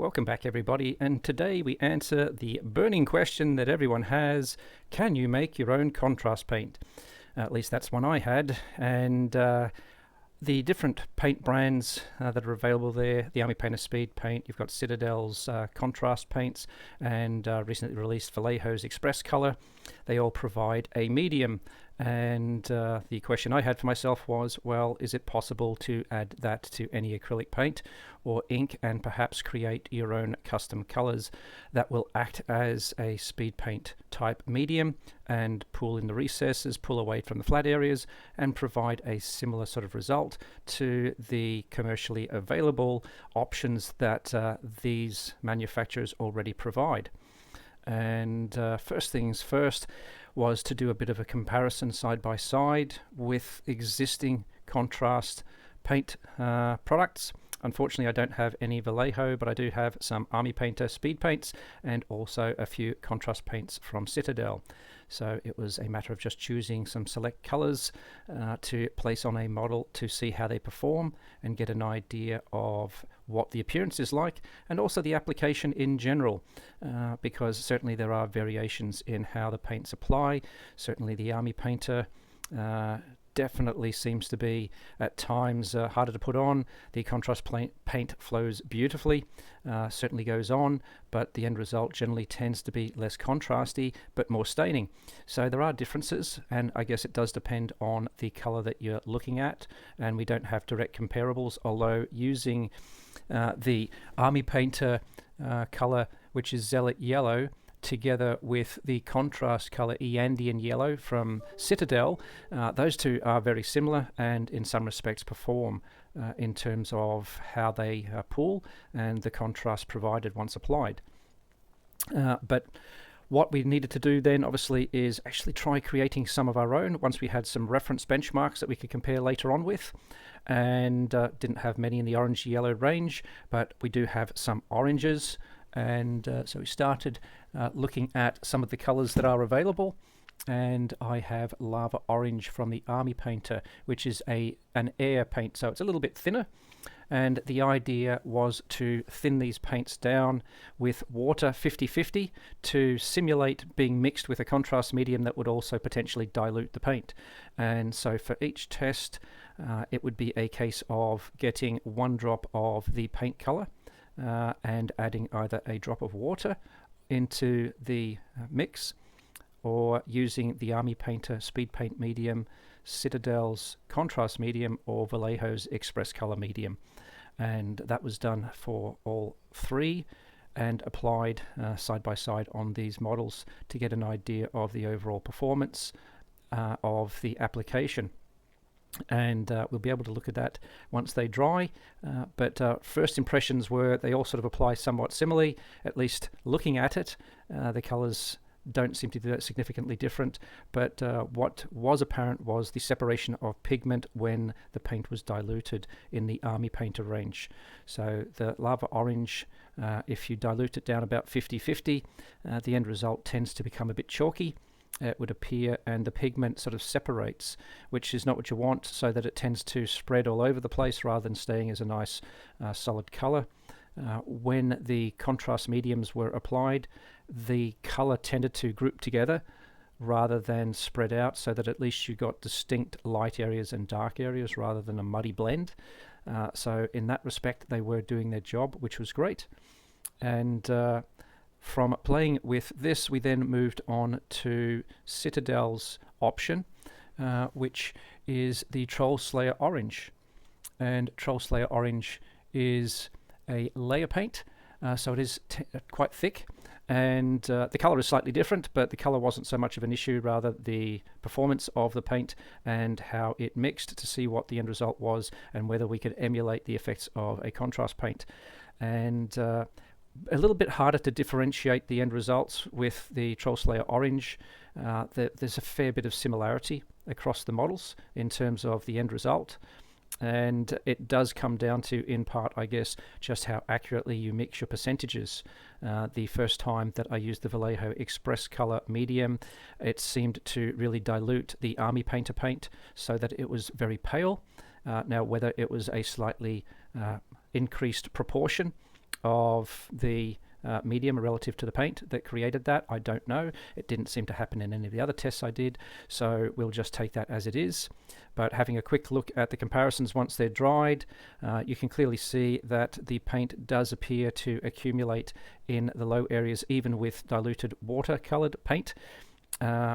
Welcome back, everybody, and today we answer the burning question that everyone has: can you make your own contrast paint? At least that's one I had, and the different paint brands that are available there, the Army Painter Speedpaint, you've got Citadel's contrast paints, and recently released Vallejo's Xpress Color. They all provide a medium, and the question I had for myself was, well, is it possible to add that to any acrylic paint or ink and perhaps create your own custom colors that will act as a speed paint type medium and pull in the recesses, pull away from the flat areas, and provide a similar sort of result to the commercially available options that these manufacturers already provide. And first things first was to do a bit of a comparison side by side with existing contrast paint products. Unfortunately, I don't have any Vallejo, but I do have some Army Painter speed paints and also a few contrast paints from Citadel. So it was a matter of just choosing some select colors to place on a model to see how they perform and get an idea of what the appearance is like, and also the application in general, because certainly there are variations in how the paints apply. Certainly the Army Painter definitely seems to be at times harder to put on. The contrast paint flows beautifully, certainly goes on, but the end result generally tends to be less contrasty but more staining. So there are differences, and I guess it does depend on the color that you're looking at, and we don't have direct comparables, although using the Army Painter color, which is Zealot Yellow, together with the contrast color Eandean Yellow from Citadel, those two are very similar and in some respects perform in terms of how they pull and the contrast provided once applied. But what we needed to do then obviously is actually try creating some of our own once we had some reference benchmarks that we could compare later on with, and didn't have many in the orange yellow range, but we do have some oranges. And so we started looking at some of the colors that are available, and I have Lava Orange from the Army Painter, which is an air paint, so it's a little bit thinner, and the idea was to thin these paints down with water 50-50 to simulate being mixed with a contrast medium that would also potentially dilute the paint. And so for each test it would be a case of getting 1 drop of the paint color and adding either a drop of water into the mix, or using the Army Painter Speedpaint Medium, Citadel's Contrast Medium, or Vallejo's Xpress Color Medium. And that was done for all three and applied side by side on these models to get an idea of the overall performance of the application. And we'll be able to look at that once they dry, but first impressions were they all sort of apply somewhat similarly, at least looking at it. The colors don't seem to be that significantly different, but what was apparent was the separation of pigment when the paint was diluted in the Army Painter range. So the Lava Orange, if you dilute it down about 50-50, the end result tends to become a bit chalky. It would appear, and the pigment sort of separates, which is not what you want, so that it tends to spread all over the place rather than staying as a nice solid color. When the contrast mediums were applied, the color tended to group together rather than spread out, so that at least you got distinct light areas and dark areas rather than a muddy blend. So in that respect they were doing their job, which was great. And from playing with this, we then moved on to Citadel's option, which is the Troll Slayer Orange. And Troll Slayer Orange is a layer paint, so it is quite thick, and the color is slightly different, but the color wasn't so much of an issue, rather the performance of the paint and how it mixed to see what the end result was and whether we could emulate the effects of a contrast paint. And a little bit harder to differentiate the end results with the Troll Slayer Orange. There's a fair bit of similarity across the models in terms of the end result, and it does come down to, in part, I guess, just how accurately you mix your percentages. The first time that I used the Vallejo Xpress Color Medium, it seemed to really dilute the Army Painter paint so that it was very pale. Now, whether it was a slightly increased proportion of the medium relative to the paint that created that. I don't know. It didn't seem to happen in any of the other tests I did, so we'll just take that as it is. But having a quick look at the comparisons once they're dried, you can clearly see that the paint does appear to accumulate in the low areas even with diluted watercolored paint,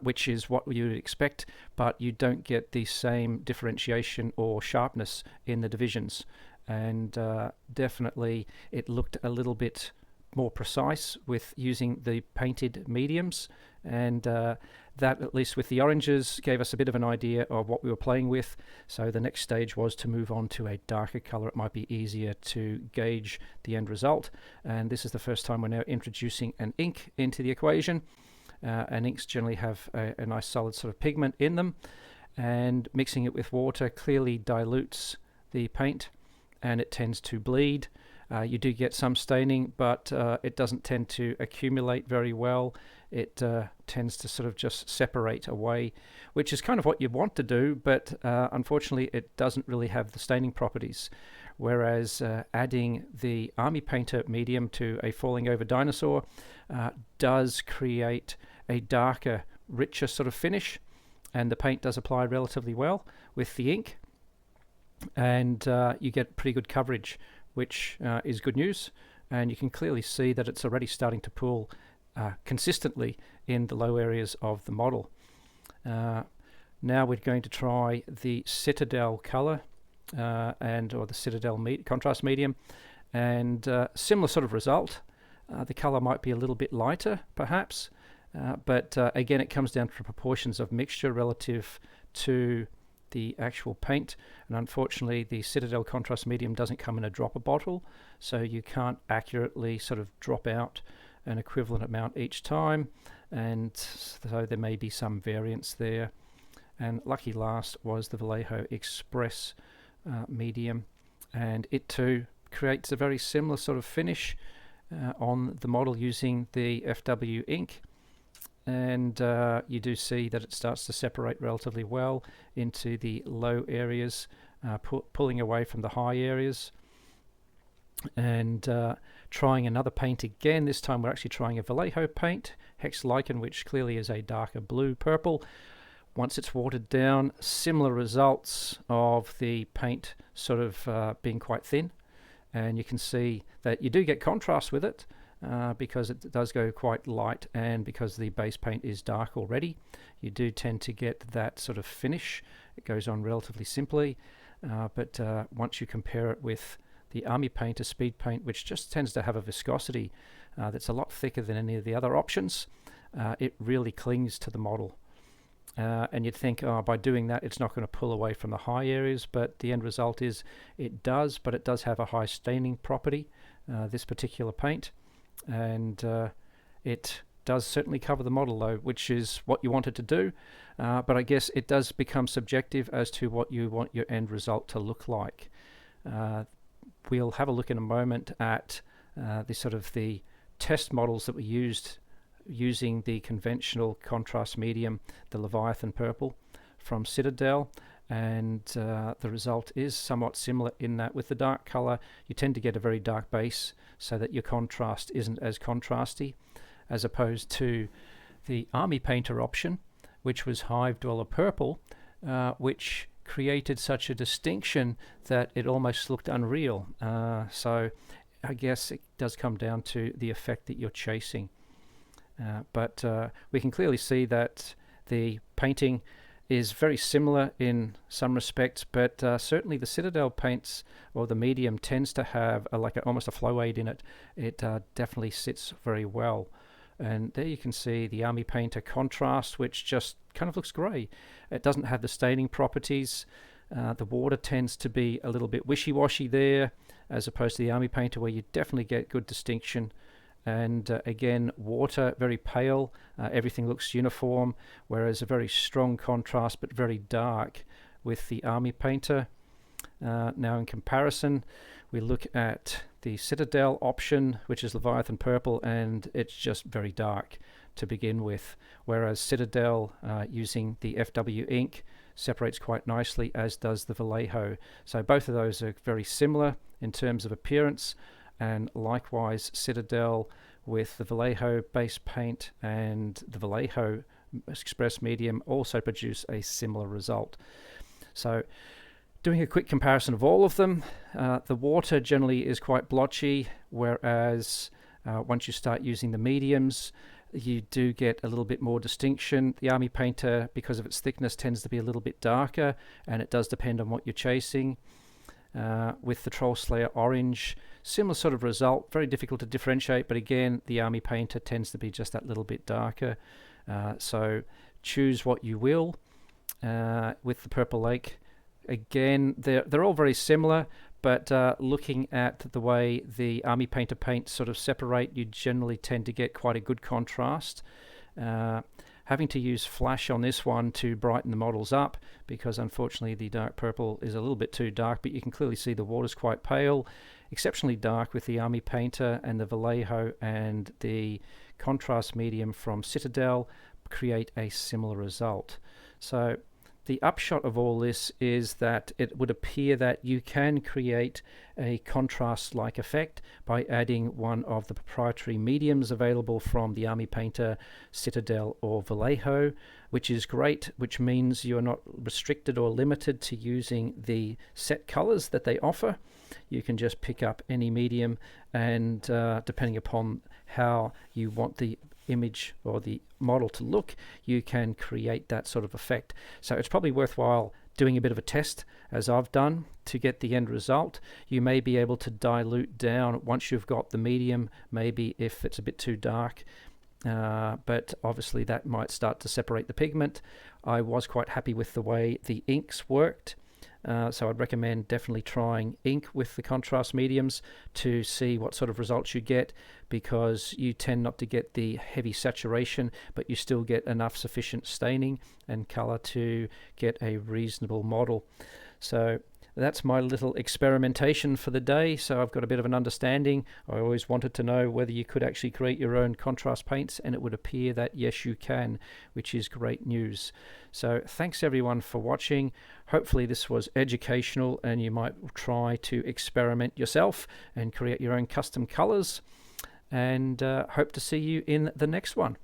which is what you would expect, but you don't get the same differentiation or sharpness in the divisions. And definitely it looked a little bit more precise with using the painted mediums, and that, at least with the oranges, gave us a bit of an idea of what we were playing with. So the next stage was to move on to a darker color. It might be easier to gauge the end result, and this is the first time we're now introducing an ink into the equation. And inks generally have a nice solid sort of pigment in them, and mixing it with water clearly dilutes the paint and it tends to bleed. You do get some staining, but it doesn't tend to accumulate very well. It tends to sort of just separate away, which is kind of what you want to do, but unfortunately it doesn't really have the staining properties. Whereas adding the Army Painter medium to a falling over dinosaur does create a darker, richer sort of finish, and the paint does apply relatively well with the ink, and you get pretty good coverage, which is good news. And you can clearly see that it's already starting to pool consistently in the low areas of the model. Now we're going to try the Citadel color or the Citadel Contrast Medium, and similar sort of result. The color might be a little bit lighter perhaps, but again it comes down to proportions of mixture relative to the actual paint, and unfortunately the Citadel Contrast Medium doesn't come in a dropper bottle, so you can't accurately sort of drop out an equivalent amount each time, and so there may be some variance there. And lucky last was the Vallejo Xpress Medium, and it too creates a very similar sort of finish on the model using the FW ink. And you do see that it starts to separate relatively well into the low areas, pulling away from the high areas. And trying another paint again. This time we're actually trying a Vallejo paint, Hex Lichen, which clearly is a darker blue purple. Once it's watered down, similar results of the paint sort of being quite thin, and you can see that you do get contrast with it, because it does go quite light, and because the base paint is dark already, you do tend to get that sort of finish. It goes on relatively simply, but once you compare it with the Army Painter Speedpaint, which just tends to have a viscosity that's a lot thicker than any of the other options, it really clings to the model. And you'd think, oh, by doing that it's not going to pull away from the high areas, but the end result is it does, but it does have a high staining property, this particular paint. And it does certainly cover the model though, which is what you wanted to do, but I guess it does become subjective as to what you want your end result to look like. We'll have a look in a moment at the test models that we used using the conventional contrast medium, the Leviathan purple from Citadel, and the result is somewhat similar in that with the dark color you tend to get a very dark base, so that your contrast isn't as contrasty, as opposed to the Army Painter option, which was Hive Dweller purple, which created such a distinction that it almost looked unreal. So I guess it does come down to the effect that you're chasing. But we can clearly see that the painting is very similar in some respects, but certainly the Citadel paints, or the medium, tends to have almost a flow aid in it. It definitely sits very well. And there you can see the Army Painter contrast, which just kind of looks grey. It doesn't have the staining properties. The water tends to be a little bit wishy-washy there, as opposed to the Army Painter, where you definitely get good distinction. And again, water very pale, everything looks uniform, whereas a very strong contrast but very dark with the Army Painter. Now in comparison, we look at the Citadel option, which is Leviathan purple, and it's just very dark to begin with, whereas Citadel using the FW ink separates quite nicely, as does the Vallejo. So both of those are very similar in terms of appearance. and likewise Citadel with the Vallejo base paint and the Vallejo Xpress Medium also produce a similar result. So doing a quick comparison of all of them, the water generally is quite blotchy, whereas once you start using the mediums, you do get a little bit more distinction. The Army Painter, because of its thickness, tends to be a little bit darker, and it does depend on what you're chasing. With the Troll Slayer Orange, similar sort of result, very difficult to differentiate, but again, the Army Painter tends to be just that little bit darker. So choose what you will. With the Purple Lake, again, they're all very similar, but looking at the way the Army Painter paints sort of separate, you generally tend to get quite a good contrast. Having to use flash on this one to brighten the models up, because unfortunately the dark purple is a little bit too dark, but you can clearly see the water's quite pale. Exceptionally dark with the Army Painter, and the Vallejo and the contrast medium from Citadel create a similar result. So the upshot of all this is that it would appear that you can create a contrast-like effect by adding one of the proprietary mediums available from the Army Painter, Citadel or Vallejo, which is great, which means you're not restricted or limited to using the set colors that they offer. You can just pick up any medium, and depending upon how you want the image or the model to look, you can create that sort of effect. So it's probably worthwhile doing a bit of a test, as I've done, to get the end result. You may be able to dilute down once you've got the medium, maybe if it's a bit too dark, but obviously that might start to separate the pigment. I was quite happy with the way the inks worked. So I'd recommend definitely trying ink with the contrast mediums to see what sort of results you get, because you tend not to get the heavy saturation, but you still get enough sufficient staining and color to get a reasonable model. So that's my little experimentation for the day. So I've got a bit of an understanding. I always wanted to know whether you could actually create your own contrast paints, and it would appear that yes, you can, which is great news. So thanks everyone for watching. Hopefully this was educational, and you might try to experiment yourself and create your own custom colors, and hope to see you in the next one.